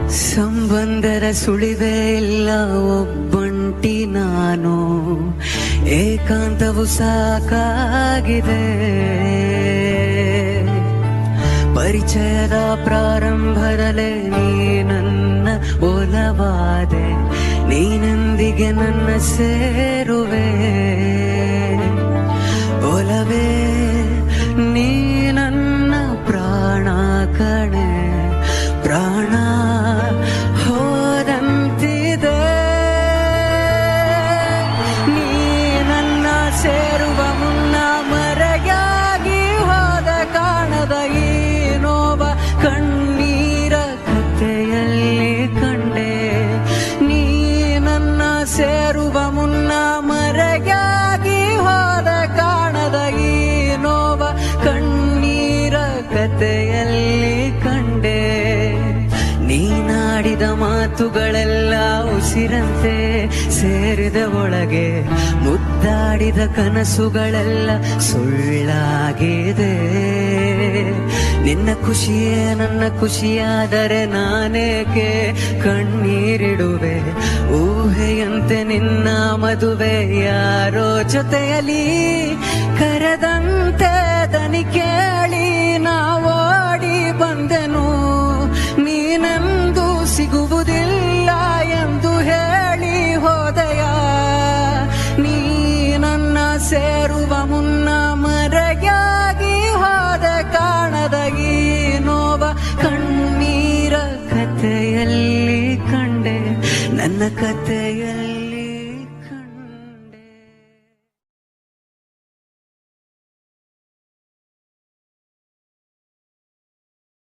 ಸಂಬಂಧದ ಸುಳಿವೇ ಇಲ್ಲ, ಒಬ್ಬಂಟಿ ನಾನು, ಏಕಾಂತವು ಸಾಕಾಗಿದೆ. ಪರಿಚಯದ ಪ್ರಾರಂಭದಲ್ಲೇ ನೀ ನನ್ನ ಒಲವಾದೆ, ನೀನೊಂದಿಗೆ ನನ್ನ ಸೇರುವೆ. ಒಲವೇ ನೀ ನನ್ನ ಪ್ರಾಣ ಕಣೆ, ಪ್ರಾಣ ಹೋದಂತಿದೆ. ನೀ ನನ್ನ ಸೇರುವ ಮುನ್ನ ಮರೆಯಾಗಿ ಹೋದ ಕಾಣದ ಈ ನೋವ ಕಣ್ಣೀರ ಕಥೆಯಲ್ಲಿ ಕಂಡೆ. ನೀ ನನ್ನ ಸೇರುವ ಮುನ್ನ ಮರೆಯಾಗಿ ಹೋದ ಕಾಣದ ಈ ನೋವ ಕಣ್ಣೀರ ಕಥೆಯಲ್ಲಿ ಕಂಡೆ. ನೀನಾಡಿದ ಮಾತುಗಳೆಲ್ಲ ಉಸಿರಂತೆ ಸೇರಿದ ಒಳಗೆ, ಮುದ್ದಾಡಿದ ಕನಸುಗಳೆಲ್ಲ ಸುಳ್ಳಾಗಿದೆ. ನಿನ್ನ ಖುಷಿಯೇ ನನ್ನ ಖುಷಿಯಾದರೆ ನಾನೇಕೆ ಕಣ್ಣೀರಿಡುವೆ. ಊಹೆಯಂತೆ ನಿನ್ನ ಮದುವೆ ಯಾರೋ ಜೊತೆಯಲ್ಲಿ ಕರೆದಂತೆ ದನಿ ಕೇಳಿ ನಾವೋಡಿ ಬಂದೆನು. ನೀನೆಂದು ಸಿಗುವುದಿಲ್ಲ ಎಂದು ಹೇಳಿ ಹೋದೆಯ. ನೀ ನನ್ನ ಸೇರುವ ಮುನ್ನ ಮರೆಯಾಗಿ ಹೋದ ಕಾಣದ ಈ ನೋವ ಕಣ್ಣೀರ ಕಥೆಯಲ್ಲಿ ಕಂಡೆ, ನನ್ನ ಕಥೆಯಲ್ಲಿ